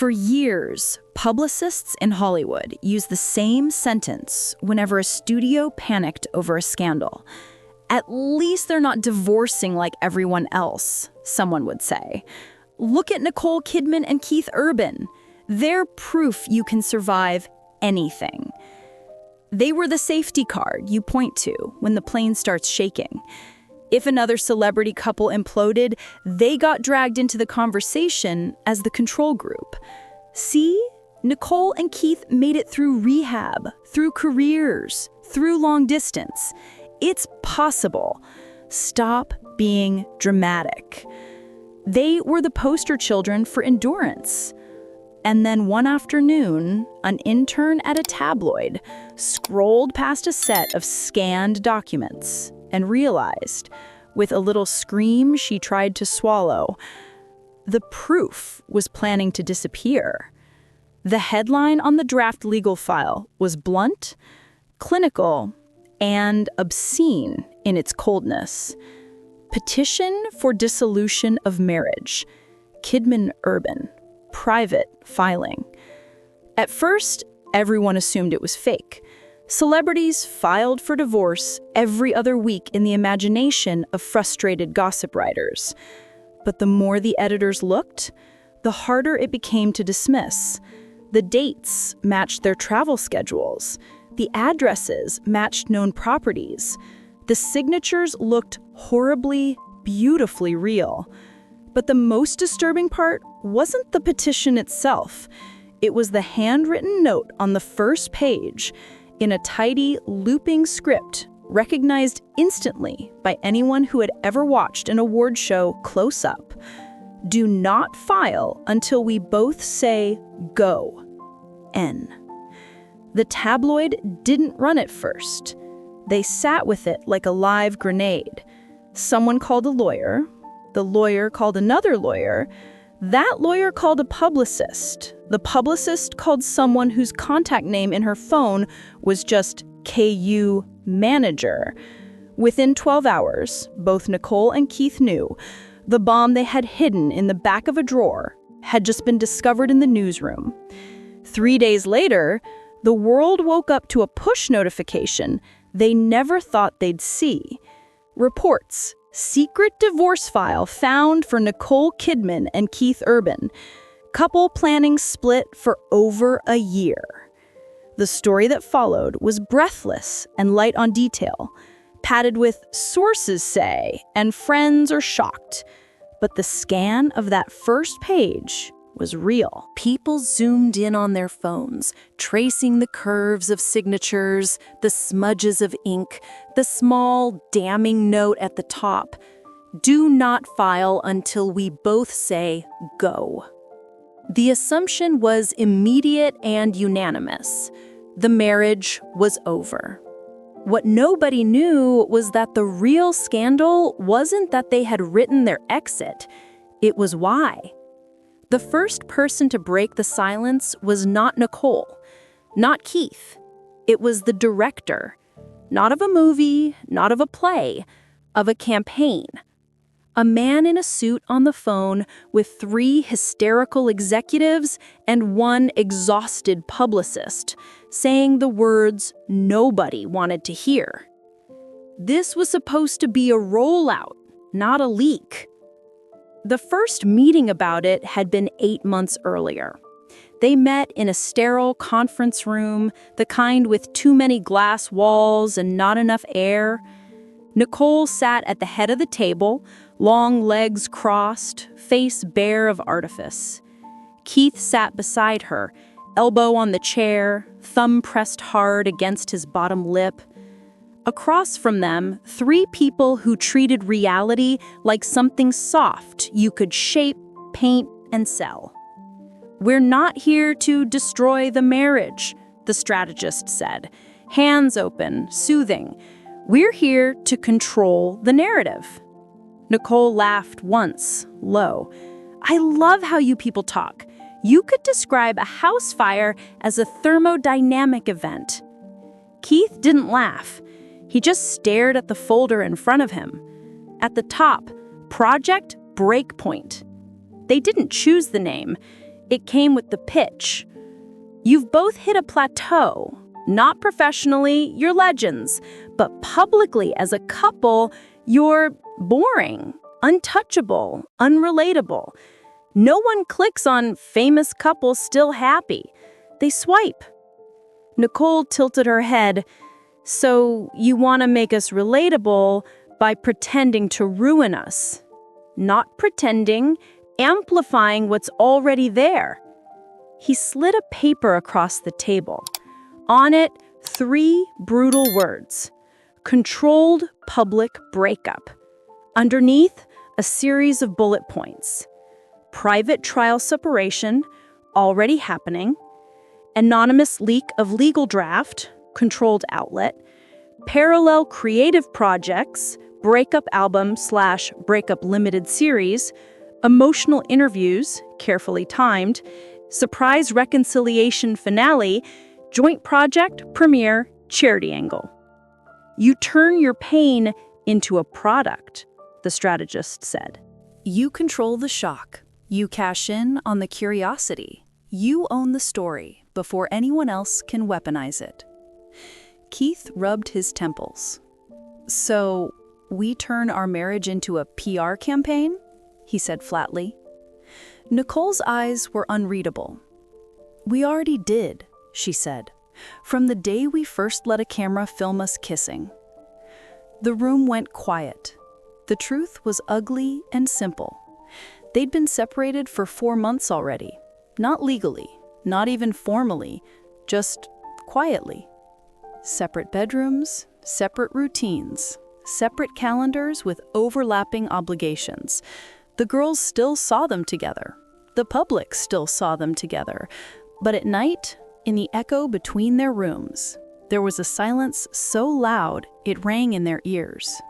For years, publicists in Hollywood used the same sentence whenever a studio panicked over a scandal. At least they're not divorcing like everyone else, someone would say. Look at Nicole Kidman and Keith Urban. They're proof you can survive anything. They were the safety card you point to when the plane starts shaking. If another celebrity couple imploded, they got dragged into the conversation as the control group. See? Nicole and Keith made it through rehab, through careers, through long distance. It's possible. Stop being dramatic. They were the poster children for endurance. And then one afternoon, an intern at a tabloid scrolled past a set of scanned documents and realized, with a little scream she tried to swallow, the proof was planning to disappear. The headline on the draft legal file was blunt, clinical, and obscene in its coldness. Petition for dissolution of marriage. Kidman Urban. Private filing. At first, everyone assumed it was fake. Celebrities filed for divorce every other week in the imagination of frustrated gossip writers. But the more the editors looked, the harder it became to dismiss. The dates matched their travel schedules. The addresses matched known properties. The signatures looked horribly, beautifully real. But the most disturbing part wasn't the petition itself. It was the handwritten note on the first page in a tidy, looping script recognized instantly by anyone who had ever watched an award show close up. Do not file until we both say go. N. The tabloid didn't run it first. They sat with it like a live grenade. Someone called a lawyer. The lawyer called another lawyer. That lawyer called a publicist. The publicist called someone whose contact name in her phone was just KU manager. Within 12 hours, both Nicole and Keith knew the bomb they had hidden in the back of a drawer had just been discovered in the newsroom. 3 days later, the world woke up to a push notification they never thought they'd see. Reports. Secret divorce file found for Nicole Kidman and Keith Urban. Couple planning split for over a year. The story that followed was breathless and light on detail, padded with sources say and friends are shocked. But the scan of that first page was real. People zoomed in on their phones, tracing the curves of signatures, the smudges of ink, the small, damning note at the top. Do not file until we both say go. The assumption was immediate and unanimous. The marriage was over. What nobody knew was that the real scandal wasn't that they had written their exit. It was why. The first person to break the silence was not Nicole, not Keith. It was the director, not of a movie, not of a play, of a campaign. A man in a suit on the phone with 3 hysterical executives and 1 exhausted publicist, saying the words nobody wanted to hear. This was supposed to be a rollout, not a leak. The first meeting about it had been 8 months earlier. They met in a sterile conference room, the kind with too many glass walls and not enough air. Nicole sat at the head of the table, long legs crossed, face bare of artifice. Keith sat beside her, elbow on the chair, thumb pressed hard against his bottom lip. Across from them, 3 people who treated reality like something soft you could shape, paint, and sell. We're not here to destroy the marriage, the strategist said, hands open, soothing. We're here to control the narrative. Nicole laughed once, low. I love how you people talk. You could describe a house fire as a thermodynamic event. Keith didn't laugh. He just stared at the folder in front of him. At the top, Project Breakpoint. They didn't choose the name. It came with the pitch. You've both hit a plateau. Not professionally, you're legends, but publicly as a couple, you're boring, untouchable, unrelatable. No one clicks on famous couple still happy. They swipe. Nicole tilted her head. So you want to make us relatable by pretending to ruin us. Not pretending, amplifying what's already there. He slid a paper across the table. On it, 3 brutal words. Controlled public breakup. Underneath, a series of bullet points. Private trial separation, already happening. Anonymous leak of legal draft, controlled outlet. Parallel creative projects, breakup album/breakup limited series. Emotional interviews, carefully timed. Surprise reconciliation finale. Joint project, premiere, charity angle. You turn your pain into a product, the strategist said. You control the shock. You cash in on the curiosity. You own the story before anyone else can weaponize it. Keith rubbed his temples. So, we turn our marriage into a PR campaign? He said flatly. Nicole's eyes were unreadable. We already did, she said, from the day we first let a camera film us kissing. The room went quiet. The truth was ugly and simple. They'd been separated for 4 months already. Not legally, not even formally, just quietly. Separate bedrooms, separate routines, separate calendars with overlapping obligations. The girls still saw them together. The public still saw them together. But at night, in the echo between their rooms, there was a silence so loud it rang in their ears.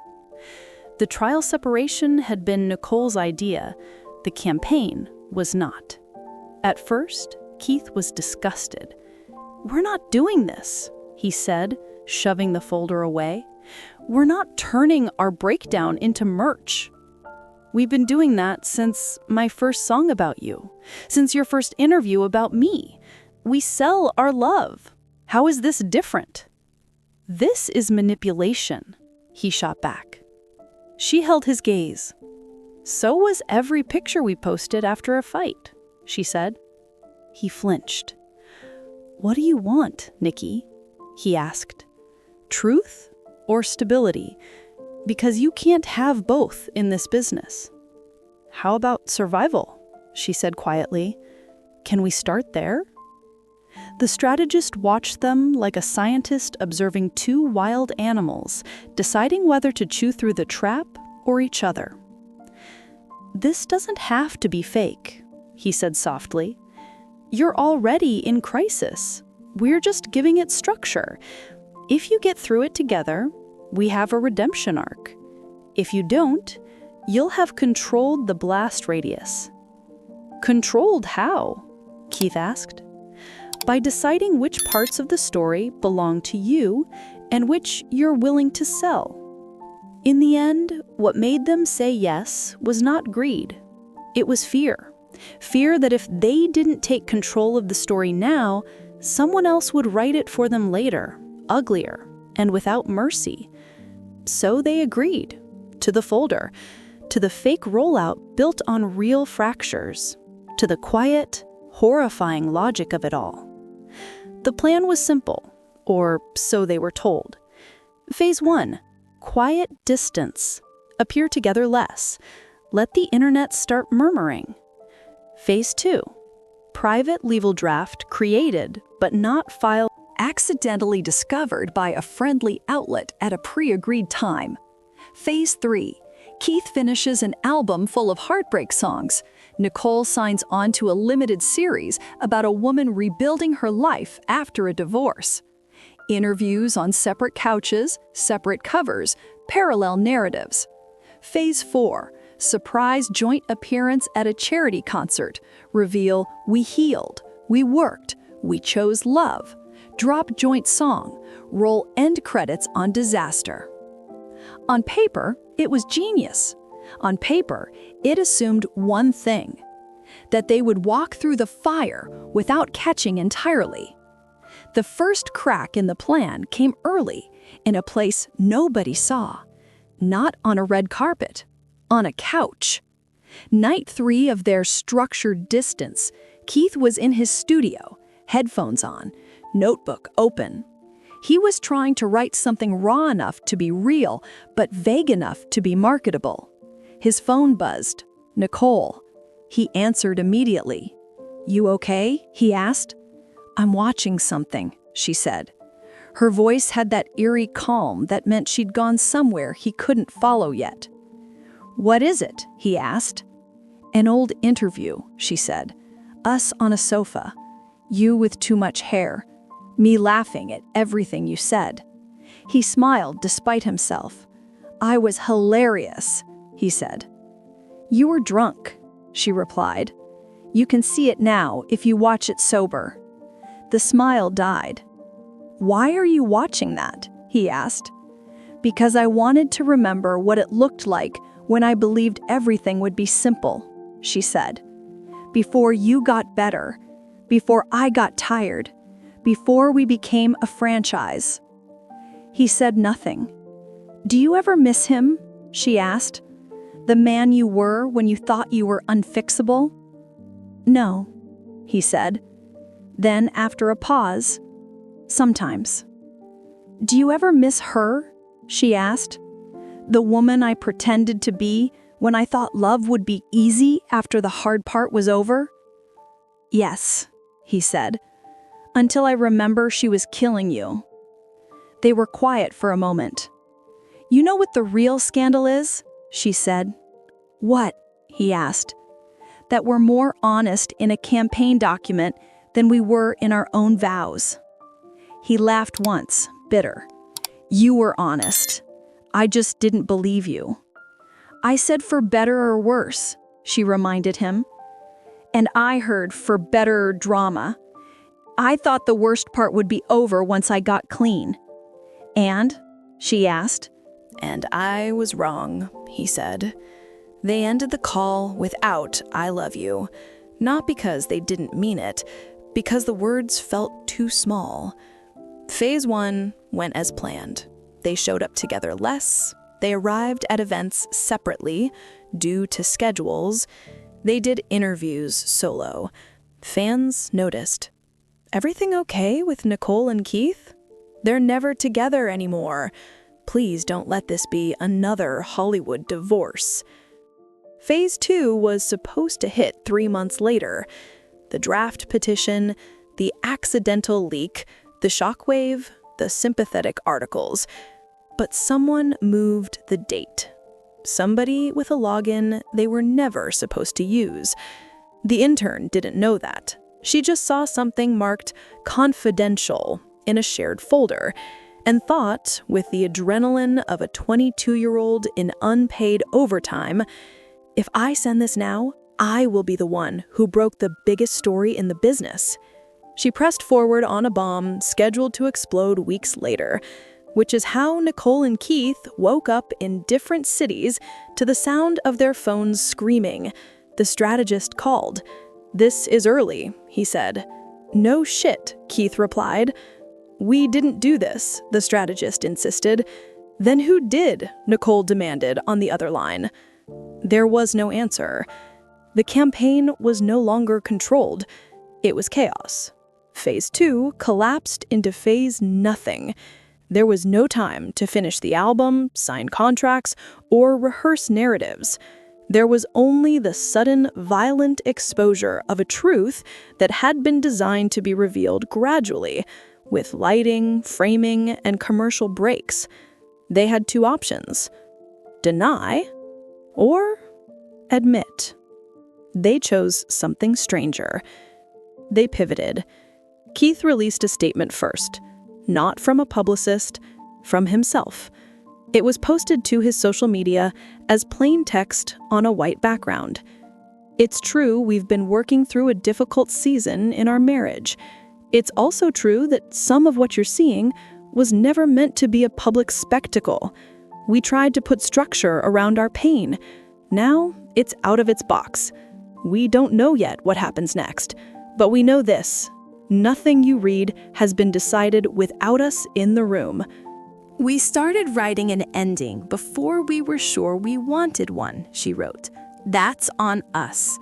The trial separation had been Nicole's idea. The campaign was not. At first, Keith was disgusted. We're not doing this, he said, shoving the folder away. We're not turning our breakdown into merch. We've been doing that since my first song about you, since your first interview about me. We sell our love. How is this different? This is manipulation, he shot back. She held his gaze. So was every picture we posted after a fight, she said. He flinched. What do you want, Nikki? He asked. Truth or stability? Because you can't have both in this business. How about survival? She said quietly. Can we start there? The strategist watched them like a scientist observing 2 wild animals, deciding whether to chew through the trap or each other. This doesn't have to be fake, he said softly. You're already in crisis. We're just giving it structure. If you get through it together, we have a redemption arc. If you don't, you'll have controlled the blast radius. Controlled how? Keith asked. By deciding which parts of the story belong to you and which you're willing to sell. In the end, what made them say yes was not greed. It was fear. Fear that if they didn't take control of the story now, someone else would write it for them later, uglier, and without mercy. So they agreed. To the folder. To the fake rollout built on real fractures. To the quiet, horrifying logic of it all. The plan was simple, or so they were told. Phase 1. Quiet distance. Appear together less. Let the internet start murmuring. Phase 2. Private legal draft created, but not filed. Accidentally discovered by a friendly outlet at a pre-agreed time. Phase 3. Keith finishes an album full of heartbreak songs. Nicole signs on to a limited series about a woman rebuilding her life after a divorce. Interviews on separate couches, separate covers, parallel narratives. Phase 4. Surprise joint appearance at a charity concert. Reveal, we healed, we worked, we chose love. Drop joint song. Roll end credits on disaster. On paper, it was genius. On paper, it assumed one thing. that they would walk through the fire without catching entirely. The first crack in the plan came early, in a place nobody saw. Not on a red carpet, on a couch. Night 3 of their structured distance, Keith was in his studio, headphones on, notebook open. He was trying to write something raw enough to be real, but vague enough to be marketable. His phone buzzed. Nicole. He answered immediately. "You okay?" he asked. "I'm watching something," she said. Her voice had that eerie calm that meant she'd gone somewhere he couldn't follow yet. "What is it?" he asked. "An old interview," she said. "Us on a sofa. You with too much hair. Me laughing at everything you said." He smiled despite himself. "I was hilarious," he said. "You were drunk," she replied. "You can see it now if you watch it sober." The smile died. "Why are you watching that?" he asked. "Because I wanted to remember what it looked like when I believed everything would be simple," she said. "Before you got better, before I got tired, before we became a franchise." He said nothing. "Do you ever miss him?" she asked. "The man you were when you thought you were unfixable?" "No," he said. Then, after a pause, "Sometimes." "Do you ever miss her?" she asked. "The woman I pretended to be when I thought love would be easy after the hard part was over?" "Yes," he said, "until I remember she was killing you." They were quiet for a moment. "You know what the real scandal is?" she said. "What?" he asked. "That we're more honest in a campaign document than we were in our own vows." He laughed once, bitter. "You were honest. I just didn't believe you." "I said for better or worse," she reminded him. "And I heard for better drama. I thought the worst part would be over once I got clean." "And?" she asked. "And I was wrong," he said. They ended the call without "I love you," not because they didn't mean it, because the words felt too small. Phase 1 went as planned. They showed up together less. They arrived at events separately, due to schedules. They did interviews solo. Fans noticed. Everything okay with Nicole and Keith? They're never together anymore. Please don't let this be another Hollywood divorce. Phase 2 was supposed to hit 3 months later. The draft petition, the accidental leak, the shockwave, the sympathetic articles. But someone moved the date. Somebody with a login they were never supposed to use. The intern didn't know that. She just saw something marked confidential in a shared folder and thought, with the adrenaline of a 22-year-old in unpaid overtime, if I send this now, I will be the one who broke the biggest story in the business. She pressed forward on a bomb scheduled to explode weeks later, which is how Nicole and Keith woke up in different cities to the sound of their phones screaming. The strategist called. "This is early," he said. "No shit," Keith replied. "We didn't do this," the strategist insisted. "Then who did?" Nicole demanded on the other line. There was no answer. The campaign was no longer controlled. It was chaos. Phase 2 collapsed into phase nothing. There was no time to finish the album, sign contracts, or rehearse narratives. There was only the sudden, violent exposure of a truth that had been designed to be revealed gradually, with lighting, framing, and commercial breaks. They had 2 options: deny or admit. They chose something stranger. They pivoted. Keith released a statement first, not from a publicist, from himself. It was posted to his social media as plain text on a white background. "It's true we've been working through a difficult season in our marriage. It's also true that some of what you're seeing was never meant to be a public spectacle. We tried to put structure around our pain. Now it's out of its box. We don't know yet what happens next, but we know this. Nothing you read has been decided without us in the room. We started writing an ending before we were sure we wanted one, she wrote. That's on us.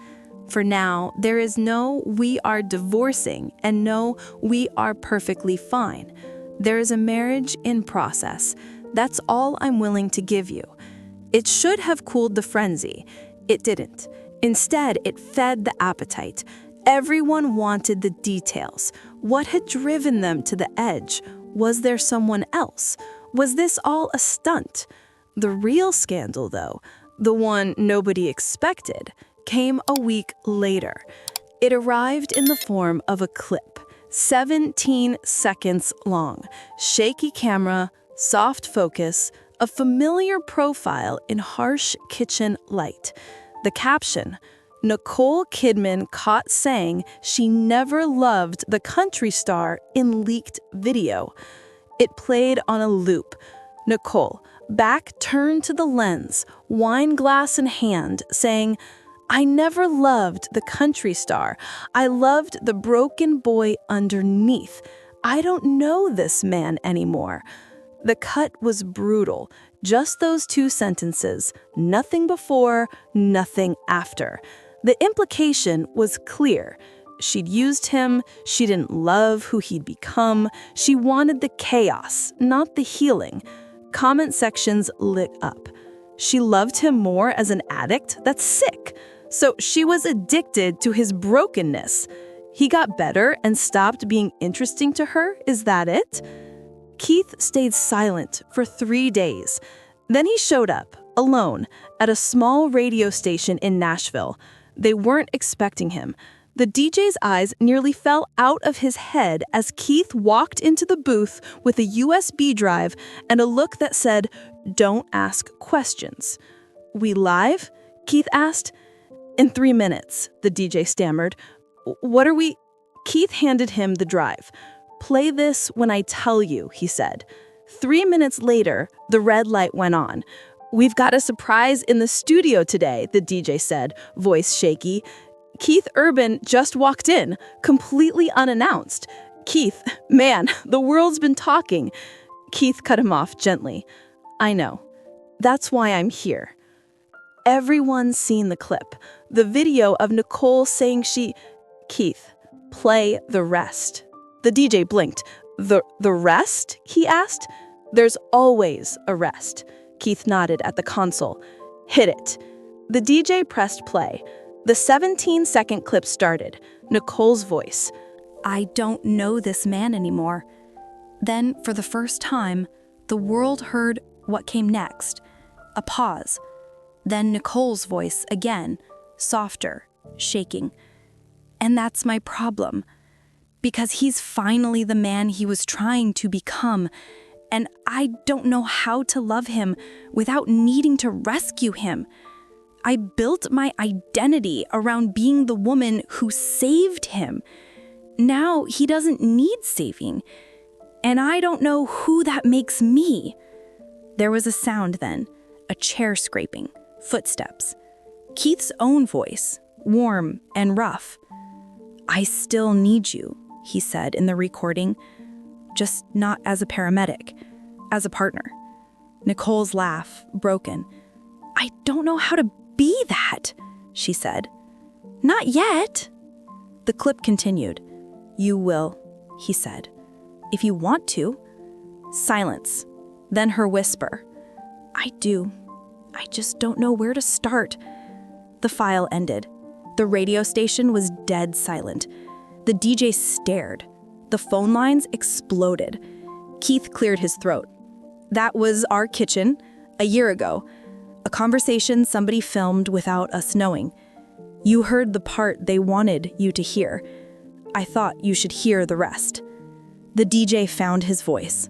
For now, there is no we are divorcing and no we are perfectly fine. There is a marriage in process. That's all I'm willing to give you. It should have cooled the frenzy. It didn't. Instead, it fed the appetite. Everyone wanted the details. What had driven them to the edge? Was there someone else? Was this all a stunt? The real scandal, though, the one nobody expected, came a week later. It arrived in the form of a clip, 17 seconds long, shaky camera, soft focus, a familiar profile in harsh kitchen light. The caption, Nicole Kidman caught saying she never loved the country star in leaked video. It played on a loop. Nicole, back turned to the lens, wine glass in hand, saying, I never loved the country star. I loved the broken boy underneath. I don't know this man anymore. The cut was brutal. Just those two sentences. Nothing before, nothing after. The implication was clear. She'd used him, she didn't love who he'd become, she wanted the chaos, not the healing. Comment sections lit up. She loved him more as an addict? That's sick. So she was addicted to his brokenness. He got better and stopped being interesting to her? Is that it? Keith stayed silent for 3 days. Then he showed up, alone, at a small radio station in Nashville. They weren't expecting him. The DJ's eyes nearly fell out of his head as Keith walked into the booth with a USB drive and a look that said, Don't ask questions. We live? Keith asked. In 3 minutes, the DJ stammered. What are we? Keith handed him the drive. Play this when I tell you, he said. 3 minutes later, the red light went on. We've got a surprise in the studio today, the DJ said, voice shaky. Keith Urban just walked in, completely unannounced. Keith, man, the world's been talking. Keith cut him off gently. I know. That's why I'm here. Everyone's seen the clip, the video of Nicole saying Keith, play the rest. The DJ blinked. The rest? He asked. There's always a rest. Keith nodded at the console. Hit it. The DJ pressed play. The 17-second clip started. Nicole's voice. I don't know this man anymore. Then, for the first time, the world heard what came next. A pause. Then Nicole's voice again, softer, shaking. And that's my problem. Because he's finally the man he was trying to become. And I don't know how to love him without needing to rescue him. I built my identity around being the woman who saved him. Now he doesn't need saving. And I don't know who that makes me. There was a sound then, a chair scraping, footsteps. Keith's own voice, warm and rough. I still need you, he said in the recording, just not as a paramedic, as a partner. Nicole's laugh, broken. I don't know how to be that, she said. Not yet. The clip continued. You will, he said. If you want to. Silence. Then her whisper. I do. I just don't know where to start. The file ended. The radio station was dead silent. The DJ stared. The phone lines exploded. Keith cleared his throat. That was our kitchen, a year ago. A conversation somebody filmed without us knowing. You heard the part they wanted you to hear. I thought you should hear the rest. The DJ found his voice.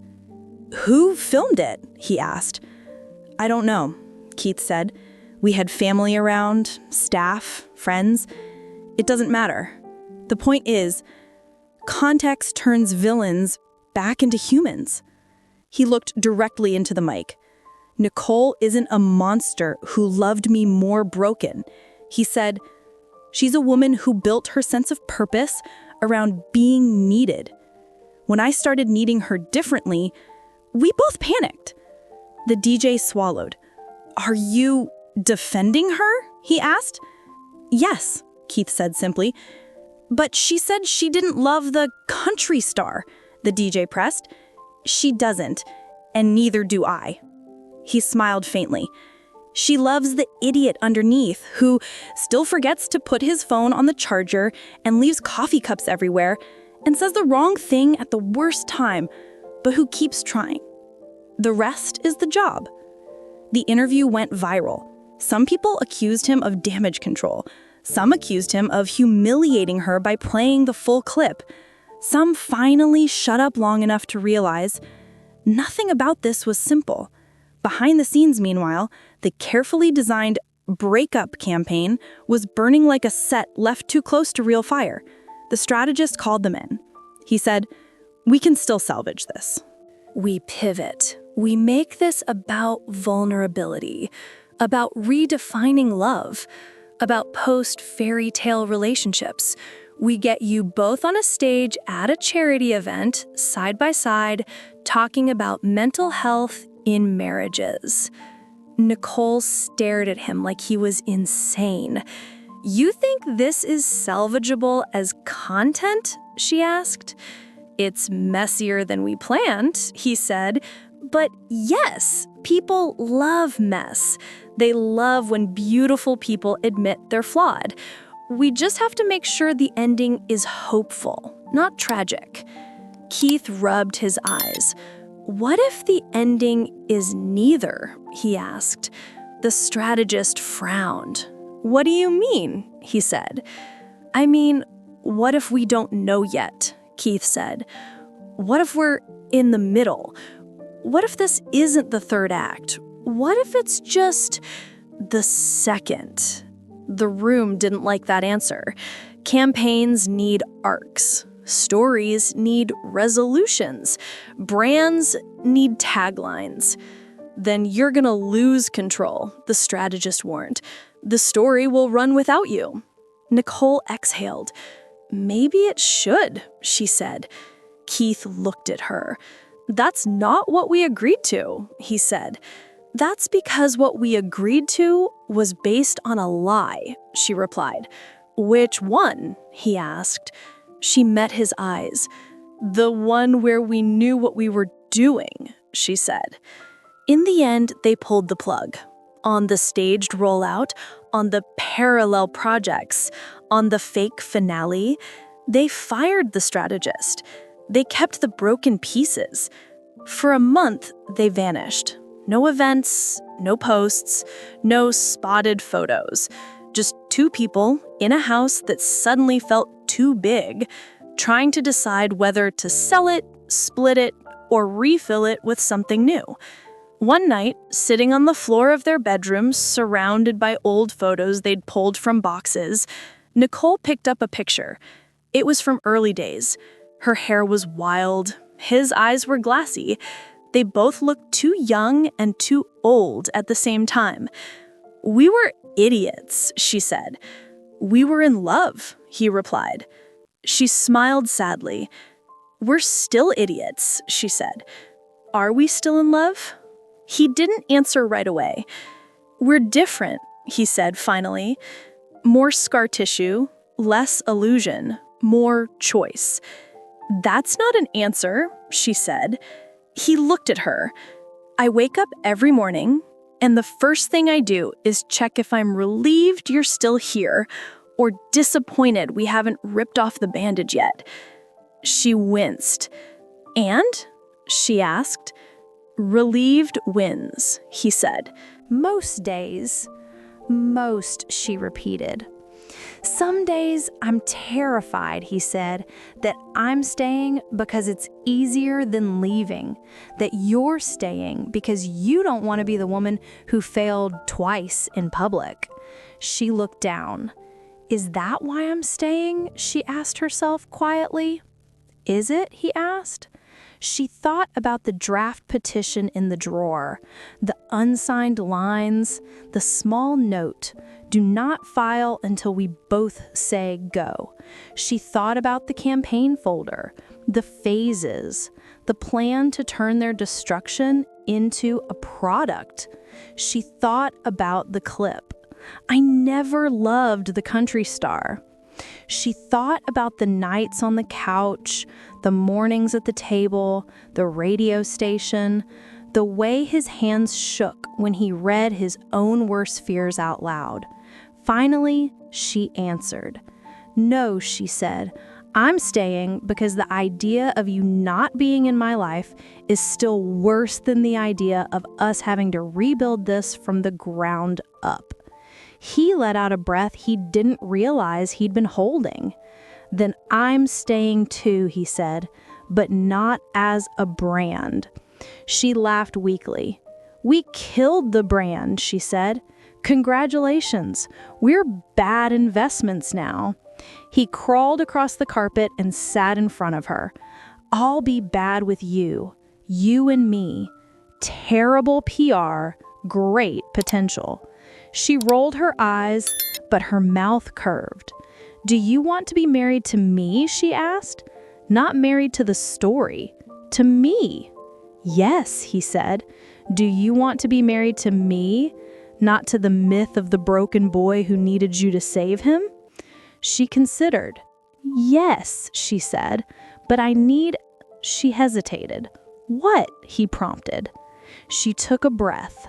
Who filmed it? He asked. I don't know, Keith said. We had family around, staff, friends. It doesn't matter. The point is, context turns villains back into humans. He looked directly into the mic. Nicole isn't a monster who loved me more broken. He said, She's a woman who built her sense of purpose around being needed. When I started needing her differently, we both panicked. The DJ swallowed. "Are you defending her?" he asked. "Yes," Keith said simply. "But she said she didn't love the country star," the DJ pressed. "She doesn't, and neither do I." He smiled faintly. "She loves the idiot underneath who still forgets to put his phone on the charger and leaves coffee cups everywhere and says the wrong thing at the worst time, but who keeps trying. The rest is the job." The interview went viral. Some people accused him of damage control. Some accused him of humiliating her by playing the full clip. Some finally shut up long enough to realize nothing about this was simple. Behind the scenes, meanwhile, the carefully designed breakup campaign was burning like a set left too close to real fire. The strategist called them in. He said, "We can still salvage this." We pivot. We make this about vulnerability, about redefining love, about post-fairy tale relationships. We get you both on a stage at a charity event, side by side, talking about mental health in marriages. Nicole stared at him like he was insane. "You think this is salvageable as content?" she asked. "It's messier than we planned," he said. "But yes, people love mess. They love when beautiful people admit they're flawed. We just have to make sure the ending is hopeful, not tragic." Keith rubbed his eyes. "What if the ending is neither?" he asked. The strategist frowned. "What do you mean?" he said. "I mean, what if we don't know yet?" Keith said. "What if we're in the middle? What if this isn't the third act? What if it's just the second?" The room didn't like that answer. Campaigns need arcs. Stories need resolutions. Brands need taglines. "Then you're gonna lose control," the strategist warned. "The story will run without you." Nicole exhaled. "Maybe it should," she said. Keith looked at her. "That's not what we agreed to," he said. "That's because what we agreed to was based on a lie," she replied. "Which one?" he asked. She met his eyes. "The one where we knew what we were doing," she said. In the end, they pulled the plug. On the staged rollout, on the parallel projects, on the fake finale, they fired the strategist. They kept the broken pieces. For a month, they vanished. No events, no posts, no spotted photos. Just two people in a house that suddenly felt too big, trying to decide whether to sell it, split it, or refill it with something new. One night, sitting on the floor of their bedroom, surrounded by old photos they'd pulled from boxes, Nicole picked up a picture. It was from early days. Her hair was wild. His eyes were glassy. They both looked too young and too old at the same time. "We were idiots," she said. "We were in love," he replied. She smiled sadly. "We're still idiots," she said. "Are we still in love?" He didn't answer right away. "We're different," he said finally. "More scar tissue, less illusion, more choice." "That's not an answer," she said. He looked at her. "I wake up every morning, and the first thing I do is check if I'm relieved you're still here or disappointed we haven't ripped off the bandage yet." She winced. "And?" she asked. "Relieved wins," he said. "Most days." "Most," she repeated. "Some days I'm terrified," he said, "that I'm staying because it's easier than leaving, that you're staying because you don't want to be the woman who failed twice in public." She looked down. "Is that why I'm staying?" she asked herself quietly. "Is it?" he asked. She thought about the draft petition in the drawer, the unsigned lines, the small note. Do not file until we both say go. She thought about the campaign folder, the phases, the plan to turn their destruction into a product. She thought about the clip. I never loved the country star. She thought about the nights on the couch, the mornings at the table, the radio station, the way his hands shook when he read his own worst fears out loud. Finally, she answered. No, she said, I'm staying because the idea of you not being in my life is still worse than the idea of us having to rebuild this from the ground up. He let out a breath he didn't realize he'd been holding. Then I'm staying too, he said, but not as a brand. She laughed weakly. We killed the brand, she said. Congratulations, we're bad investments now. He crawled across the carpet and sat in front of her. I'll be bad with you and me. Terrible PR, great potential. She rolled her eyes, but her mouth curved. Do you want to be married to me, she asked. Not married to the story, to me. Yes, he said. Do you want to be married to me, not to the myth of the broken boy who needed you to save him? She considered. Yes, she said, but I need... She hesitated. What? He prompted. She took a breath.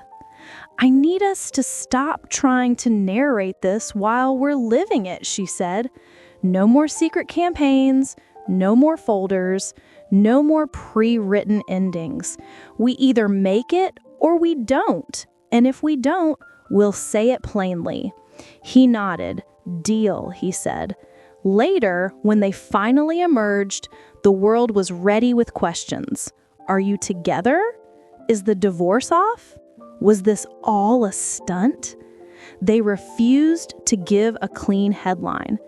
I need us to stop trying to narrate this while we're living it, she said. No more secret campaigns, no more folders, no more pre-written endings. We either make it or we don't, and if we don't, we'll say it plainly. He nodded. Deal, he said. Later, when they finally emerged, the world was ready with questions. Are you together? Is the divorce off? Was this all a stunt? They refused to give a clean headline.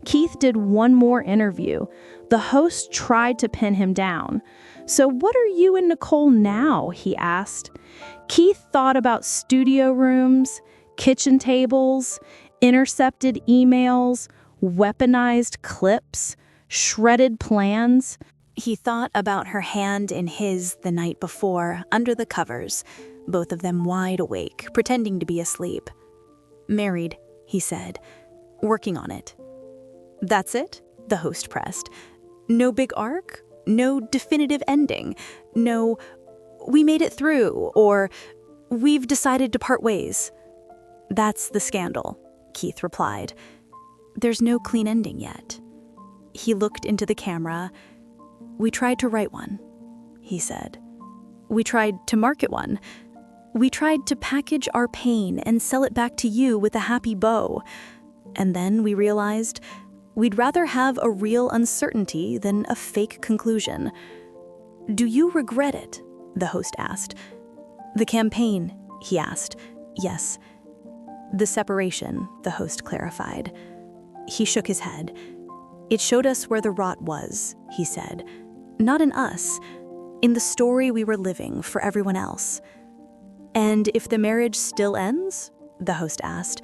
Keith did one more interview. The host tried to pin him down. So what are you and Nicole now? He asked. Keith thought about studio rooms, kitchen tables, intercepted emails, weaponized clips, shredded plans. He thought about her hand in his the night before, under the covers, both of them wide awake, pretending to be asleep. Married, he said, working on it. That's it? The host pressed. No big arc? No definitive ending? No, we made it through, or we've decided to part ways. That's the scandal, Keith replied. There's no clean ending yet. He looked into the camera. We tried to write one, he said. We tried to market one. We tried to package our pain and sell it back to you with a happy bow. And then we realized we'd rather have a real uncertainty than a fake conclusion. Do you regret it? The host asked. The campaign, he asked. Yes. The separation, the host clarified. He shook his head. It showed us where the rot was, he said. Not in us, in the story we were living for everyone else. And if the marriage still ends, the host asked,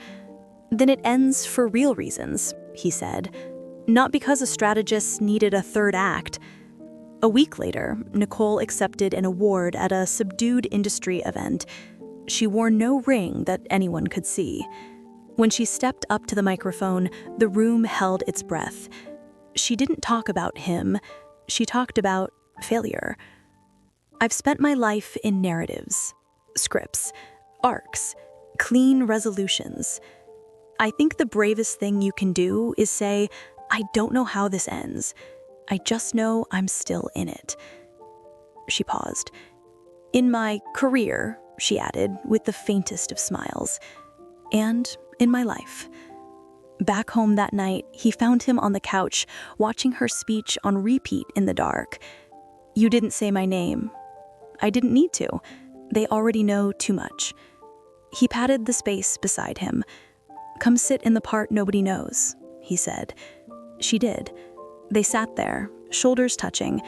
then it ends for real reasons, he said. Not because a strategist needed a third act. A week later, Nicole accepted an award at a subdued industry event. She wore no ring that anyone could see. When she stepped up to the microphone, the room held its breath. She didn't talk about him. She talked about failure. I've spent my life in narratives, scripts, arcs, clean resolutions. I think the bravest thing you can do is say, I don't know how this ends. I just know I'm still in it. She paused. In my career, she added, with the faintest of smiles, and in my life. Back home that night, he found him on the couch, watching her speech on repeat in the dark. You didn't say my name. I didn't need to. They already know too much. He patted the space beside him. Come sit in the part nobody knows, he said. She did. They sat there, shoulders touching,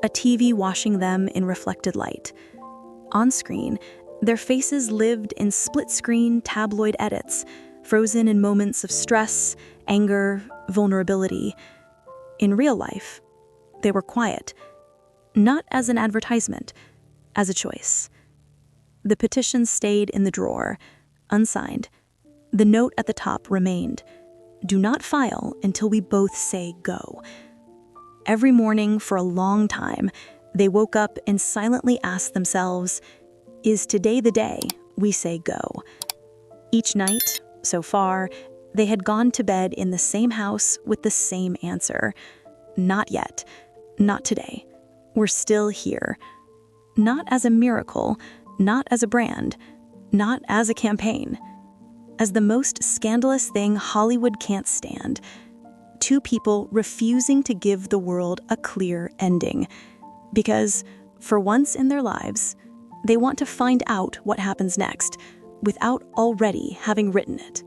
a TV washing them in reflected light. On screen, their faces lived in split-screen tabloid edits, frozen in moments of stress, anger, vulnerability. In real life, they were quiet, not as an advertisement, as a choice. The petition stayed in the drawer, unsigned. The note at the top remained, "Do not file until we both say go." Every morning for a long time, they woke up and silently asked themselves, "Is today the day we say go?" Each night, so far, they had gone to bed in the same house with the same answer. Not yet. Not today. We're still here. Not as a miracle, not as a brand, not as a campaign. As the most scandalous thing Hollywood can't stand. Two people refusing to give the world a clear ending. Because, for once in their lives, they want to find out what happens next, without already having written it.